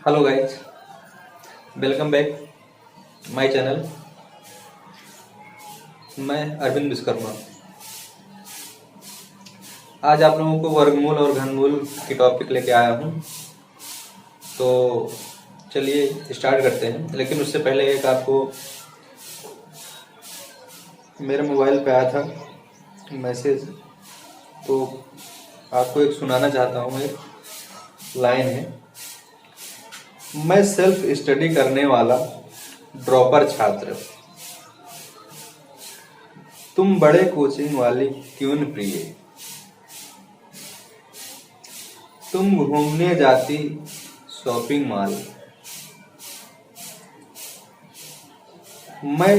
Hello guys, welcome back my channel. मैं अरविंद विश्वकर्मा। आज आप लोगों को वर्गमूल और घनमूल की टॉपिक लेके आया हूँ। तो चलिए स्टार्ट करते हैं, लेकिन उससे पहले एक आपको मेरे मोबाइल पे आया था मैसेज, तो आपको एक सुनाना चाहता हूँ। एक लाइन है, मैं सेल्फ स्टडी करने वाला ड्रॉपर छात्र, तुम बड़े कोचिंग वाली क्यून प्रिय, तुम घूमने जाती शॉपिंग मॉल, मैं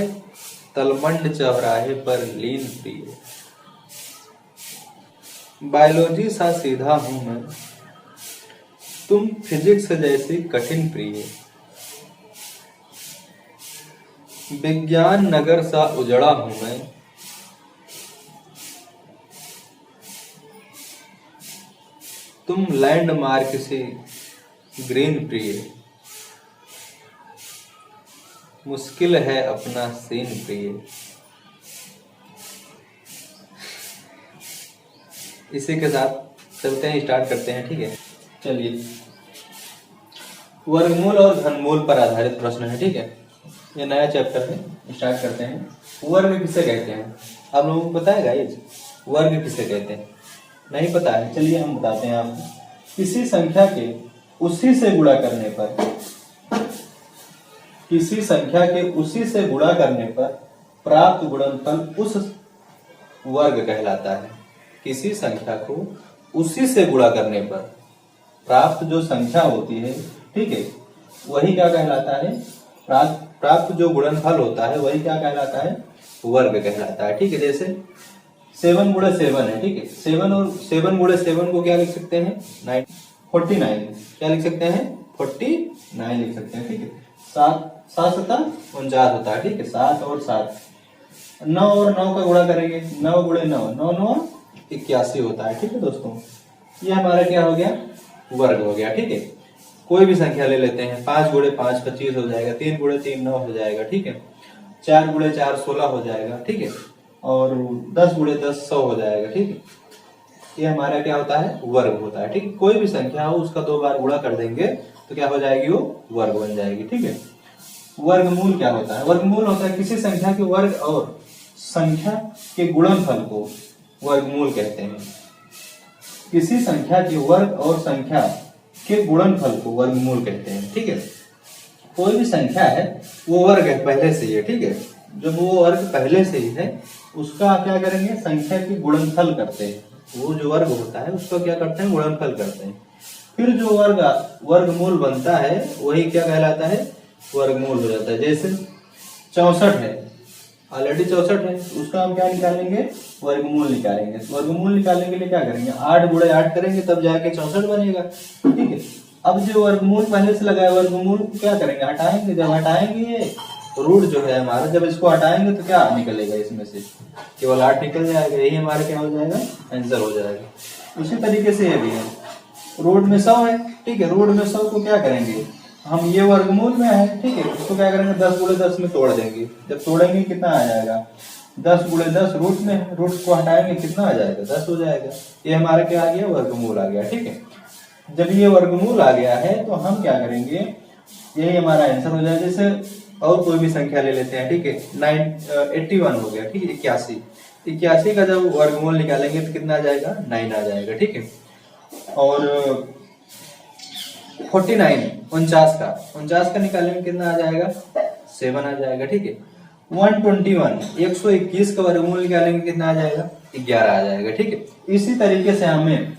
तलमंड चौराहे पर लीन प्रिय, बायोलॉजी सा सीधा हूं मैं, तुम फिजिक्स जैसी कठिन प्रिय, विज्ञान नगर सा उजड़ा हूं मैं, तुम लैंडमार्क से ग्रीन प्रिय, मुश्किल है अपना सीन प्रिय। इसी के साथ चलते हैं, स्टार्ट करते हैं। ठीक है, चलिए। वर्गमूल और घनमूल पर आधारित प्रश्न है। ठीक है, ये नया चैप्टर है, स्टार्ट करते हैं। वर्ग किसे कहते हैं? आप लोगों को पता है गाइस, वर्ग किसे कहते हैं? नहीं पता है? चलिए हम बताते हैं आपको। किसी संख्या के उसी से गुणा करने पर, किसी संख्या के उसी से गुणा करने पर प्राप्त गुणनफल उस वर्ग कहलाता है। किसी संख्या को उसी से गुणा करने पर प्राप्त जो संख्या होती है, ठीक है, वही क्या कहलाता है? प्राप्त जो गुणनफल होता है वही क्या कहलाता है? वर्ग कहलाता है। ठीक है, जैसे 7 गुणे 7 है। ठीक है, 7 और 7 गुणे 7 को क्या लिख सकते हैं? 49। क्या लिख सकते हैं? 49 लिख सकते हैं। ठीक है, 7 7 सता 49 होता है। ठीक है, 7 और 7, 9 और 9 का गुणा करेंगे, 9 गुणे 9, 9 9 81 होता है। ठीक है दोस्तों, ये हमारा क्या हो गया? वर्ग हो गया। ठीक है, कोई भी संख्या ले लेते हैं। 5 गुणे 5 25 हो जाएगा, 3 गुणे 3 9 हो जाएगा। ठीक है, 4 गुणे 4 16 हो जाएगा। ठीक है, और 10 गुणे 10 100 हो जाएगा। ठीक है, ये हमारा क्या होता है? वर्ग होता है। ठीक है, कोई भी संख्या हो उसका 2 बार गुणा कर देंगे तो क्या हो जाएगी? वो वर्ग बन जाएगी। ठीक है, वर्गमूल क्या होता है? वर्गमूल होता है किसी संख्या के वर्ग और संख्या के गुणनफल को वर्गमूल कहते हैं। किसी संख्या के वर्ग और संख्या के गुणनफल को वर्गमूल कहते हैं। ठीक है, कोई भी संख्या है वो वर्ग है पहले से ही है। ठीक है, जब वो वर्ग पहले से ही है उसका क्या करेंगे? संख्या के गुणनफल करते हैं। वो जो वर्ग होता है उसका क्या करते हैं? गुणनफल करते हैं। फिर जो वर्गमूल बनता है वही क्या कहलाता है? वर्गमूल हो जाता है। जैसे 64 है, ऑलरेडी 64 है, उसका हम क्या निकालेंगे? वर्गमूल निकालेंगे। वर्गमूल निकालने के लिए क्या करेंगे? 8 गुणे 8 करेंगे तब जाके 64 बनेगा। ठीक है, अब जो वर्गमूल पहले से लगाया वर्गमूल को क्या करेंगे? हटाएंगे। जब हटाएंगे ये रूट जो है हमारा, जब इसको हटाएंगे तो क्या निकलेगा? इसमें से केवल 8 निकल जाएगा। यही हमारा क्या हो जाएगा? आंसर हो जाएगा। उसी तरीके से ये भी है, रूट में 100 है। ठीक है, रूट में 100 को क्या करेंगे हम? ये वर्गमूल में है। ठीक है, इसको क्या करेंगे? 10 गुणे 10 में तोड़ देंगे। जब तोड़ेंगे कितना आ जाएगा? 10 गुणे 10 रूट में, रूट को हटाएंगे कितना आ जाएगा? 10 हो जाएगा। ये हमारा क्या आ गया? वर्गमूल आ गया। ठीक है, जब ये वर्गमूल आ गया है तो हम क्या करेंगे? यही हमारा आंसर हो जाएगा। जैसे और कोई भी संख्या ले लेते हैं। ठीक है, 81 हो गया। ठीक है, 81 का जब वर्गमूल निकालेंगे तो कितना आ जाएगा? 9 आ जाएगा। ठीक है, और 49 49 का निकालेंगे कितना आ जाएगा? 7 आ जाएगा। ठीक है, 121 121 का वर्गमूल निकालेंगे कितना आ जाएगा? 11 आ जाएगा। ठीक है, इसी तरीके से हमें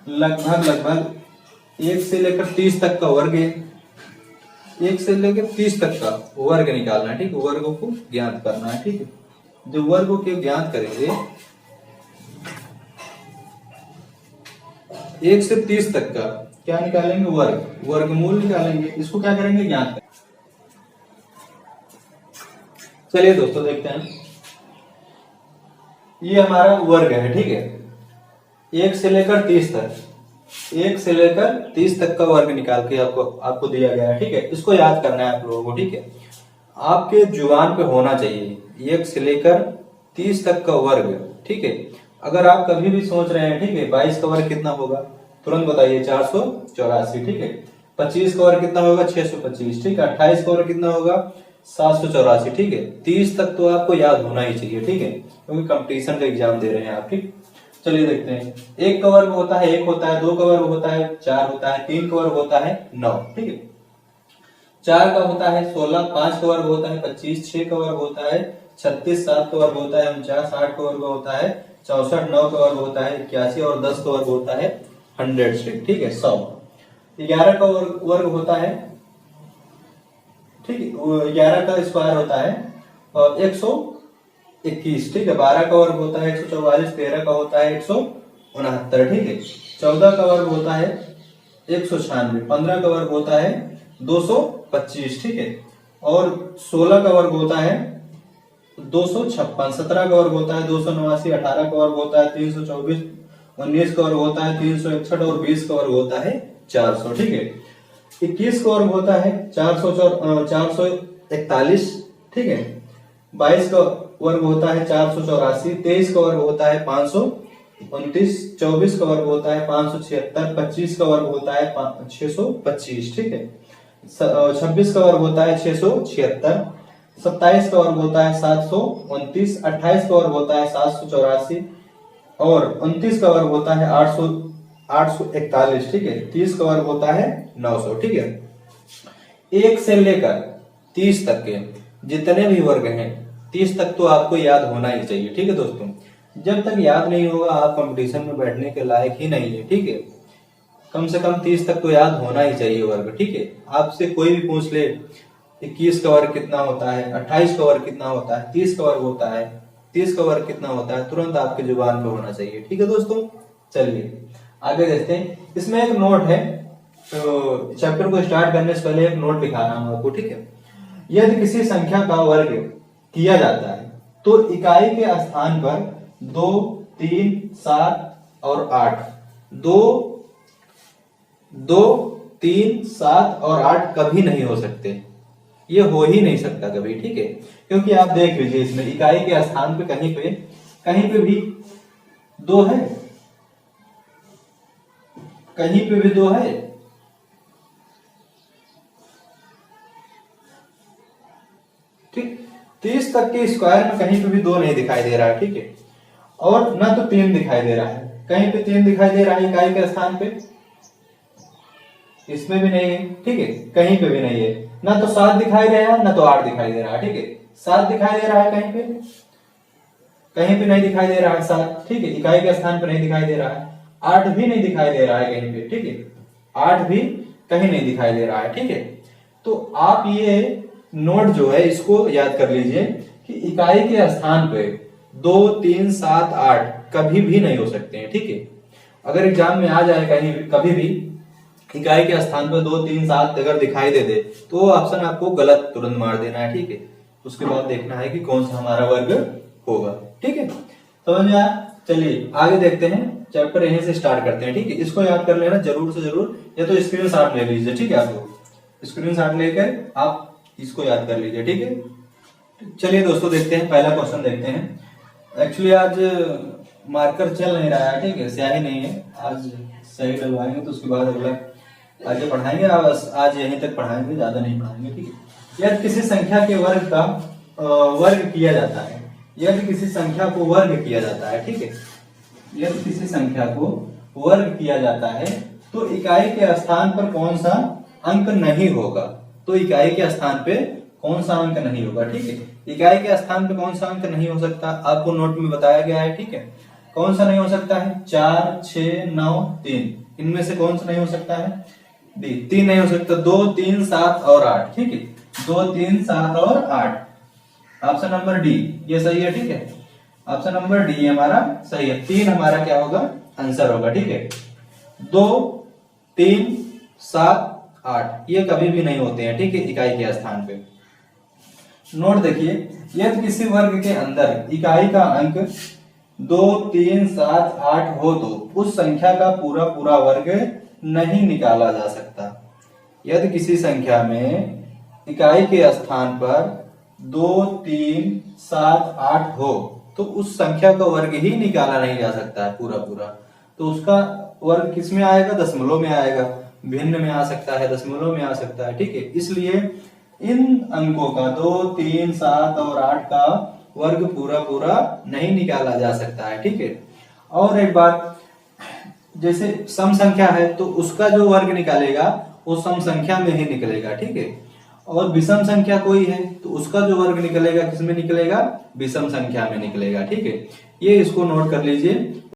लगभग 1 से लेकर 30 तक का वर्ग है, 1 से लेकर 30 तक का वर्ग निकालना है। ठीक है, वर्गों को ज्ञात करना है। ठीक है, जो वर्गों के ज्ञात करेंगे 1 से 30 तक का क्या निकालेंगे? वर्गमूल निकालेंगे। इसको क्या करेंगे? ज्ञात करेंगे। चलिए दोस्तों देखते हैं, ये हमारा वर्ग है। ठीक है, 1 से लेकर 30 तक 1 से लेकर 30 तक का वर्ग निकाल के आपको दिया गया है, ठीक है। इसको याद करना है आप लोगों को, ठीक है। आपके जुबान पे होना चाहिए 1 से लेकर 30 तक का वर्ग, ठीक है। अगर आप कभी भी सोच रहे हैं, ठीक है, 22 का वर्ग कितना होगा, तुरंत बताइए 484, ठीक है। 25 का वर्ग कितना होगा, 625, ठीक है। 28 का वर्ग कितना होगा, 784, ठीक है। 30 तक तो आपको याद होना ही चाहिए, ठीक है, क्योंकि कंपटीशन का एग्जाम दे रहे हैं आप, ठीक। चलिए देखते हैं। 1 का वर्ग होता है 1 होता है, 2 का वर्ग होता है 4 होता है, 3 का वर्ग होता है 9, ठीक है। 4 का होता है 16, 5 का वर्ग होता है 25, 6 का वर्ग होता है 36, 7 का वर्ग होता है 49, 8 का वर्ग होता है 64, 9 का वर्ग होता है 81 और 10 का वर्ग होता है 100 से, ठीक है, 100। 11 का वर्ग होता है, ठीक है, 11 का स्क्वायर होता है 121, ठीक है। 12 का वर्ग होता है 144, 13 का होता है 169, ठीक है। 14 का वर्ग होता है 196, 15 का वर्ग होता है 225, ठीक है। और 16 का वर्ग होता है 256, 17 का वर्ग होता है 289, 18 का वर्ग होता है 324, 19 का वर्ग होता है 361 और 20 का वर्ग होता है 400, ठीक है। 21 का वर्ग होता है 441, ठीक है। 22 का वर्ग होता है 484, 23 का वर्ग होता है 529, 24 का वर्ग होता है 576, 25 का वर्ग होता है 625, ठीक है। 26 का वर्ग होता है 676, 27 का वर्ग होता है 729, 28 का वर्ग होता है 784 और 29 का वर्ग होता है 841, ठीक है। 30 का वर्ग होता है 900, ठीक है। 1 से लेकर 30 तक के जितने भी वर्ग हैं 30 तक तो आपको याद होना ही चाहिए, ठीक है दोस्तों। जब तक याद नहीं होगा आप कंपटीशन में बैठने के लायक ही नहीं है, ठीक है। कम से कम 30 तक तो याद होना ही चाहिए वर्ग, ठीक है। आपसे कोई भी पूछ ले 21 का वर्ग कितना होता है, 28 का वर्ग कितना होता है, 30 का वर्ग होता है, 30 का वर्ग कितना होता है, तुरंत आपके जुबान पे होना चाहिए, ठीक है दोस्तों। चलिए आगे देखते हैं। इसमें एक नोट है, तो चैप्टर को स्टार्ट करने से पहले एक नोट दिखा रहा हूं आपको, ठीक है। यदि किसी संख्या का वर्ग किया जाता है तो इकाई के स्थान पर 2, 3, 7 और 8, 2, 3, 7 और 8 कभी नहीं हो सकते, ये हो ही नहीं सकता कभी, ठीक है। क्योंकि आप देख लीजिए इसमें इकाई के स्थान पे कहीं पे भी 2 है, कहीं पे भी 2 है, ठीक। 30 तक के स्क्वायर में कहीं पे भी 2 नहीं दिखाई दे रहा है, ठीक है। और ना तो 3 दिखाई दे रहा है, कहीं पे 3 दिखाई दे रहा है इकाई के स्थान पे, इसमें भी नहीं है, ठीक है, कहीं पे भी नहीं है। ना तो 7 दिखाई दे रहा है, ना तो 8 दिखाई दे रहा है, ठीक है। 7 दिखाई दे रहा है कहीं पे नहीं दिखाई दे रहा है 7, ठीक है, इकाई के स्थान पे नहीं दिखाई दे रहा है। 8 भी नहीं दिखाई दे रहा है कहीं पे, ठीक है, 8 भी कहीं नहीं दिखाई दे रहा है, ठीक है। तो आप ये नोट जो है इसको याद कर लीजिए कि इकाई के स्थान पे 2, 3, 7, 8 कभी भी नहीं हो सकते हैं, ठीक है। अगर एग्जाम में आ जाए कहीं कभी भी इकाई के स्थान पर 2, 3, 7 अगर दिखाई दे तो ऑप्शन आपको गलत तुरंत मार देना है, ठीक है। उसके बाद देखना है कि कौन सा हमारा वर्ग होगा, ठीक है। समझ में आया? चलिए आगे देखते हैं, चैप्टर यहीं से स्टार्ट करते हैं, ठीक है। इसको याद कर लेना जरूर से जरूर, या तो स्क्रीन शॉट ले लीजिए, ठीक है। आप लोग स्क्रीन शॉट लेकर आप इसको याद कर लीजिए, ठीक है। चलिए दोस्तों देखते हैं, पहला क्वेश्चन देखते हैं। एक्चुअली आज मार्कर चल नहीं रहा है, ठीक है, स्याही नहीं है, आज सही डलवाएंगे तो उसके बाद अगला आगे पढ़ाएंगे। आज यहीं तक पढ़ाएंगे, ज्यादा नहीं पढ़ाएंगे, ठीक है। यदि किसी संख्या के वर्ग का वर्ग किया जाता है, यदि किसी संख्या को वर्ग किया जाता है, ठीक है, यदि किसी संख्या को वर्ग किया जाता है तो इकाई के स्थान पर कौन सा अंक नहीं होगा, तो इकाई के स्थान पे कौन सा अंक नहीं होगा, ठीक है। इकाई के स्थान पे कौन सा अंक नहीं हो सकता, आपको नोट में बताया गया है, ठीक है। कौन सा नहीं हो सकता है, 4, 6, 9, 3, इनमें से कौन सा नहीं हो सकता है, डी, 3 नहीं हो सकता। 2, 3, 7 और 8, ठीक है, 2, 3, 7 और 8, ऑप्शन नंबर डी ये सही है, ठीक है। ऑप्शन नंबर डी हमारा सही है, 3 हमारा क्या होगा, आंसर होगा, ठीक है। 2, 3, 7, 8 ये कभी भी नहीं होते हैं, ठीक है, इकाई के स्थान पे। नोट देखिए, यदि किसी वर्ग के अंदर इकाई का अंक 2 3 7 8 हो तो उस संख्या का पूरा पूरा वर्ग नहीं निकाला जा सकता। यदि किसी संख्या में इकाई के स्थान पर 2 3 7 8 हो तो उस संख्या का वर्ग ही निकाला नहीं जा सकता है पूरा पूरा। तो उसका वर्ग किस में आएगा? दशमलव में आएगा। भिन्न में आ सकता है, दशमलव में आ सकता है। ठीक है, इसलिए इन अंकों का 2 3 7 और 8 का वर्ग पूरा पूरा नहीं निकाला जा सकता है। ठीक है, और एक बात, जैसे सम संख्या है तो उसका जो वर्ग निकालेगा वो सम संख्या में ही निकलेगा। ठीक है, और विषम संख्या कोई है तो उसका जो वर्ग निकलेगा किस में निकलेगा? विषम संख्या में निकलेगा। ठीक है, ये इसको नोट कर लीजिए।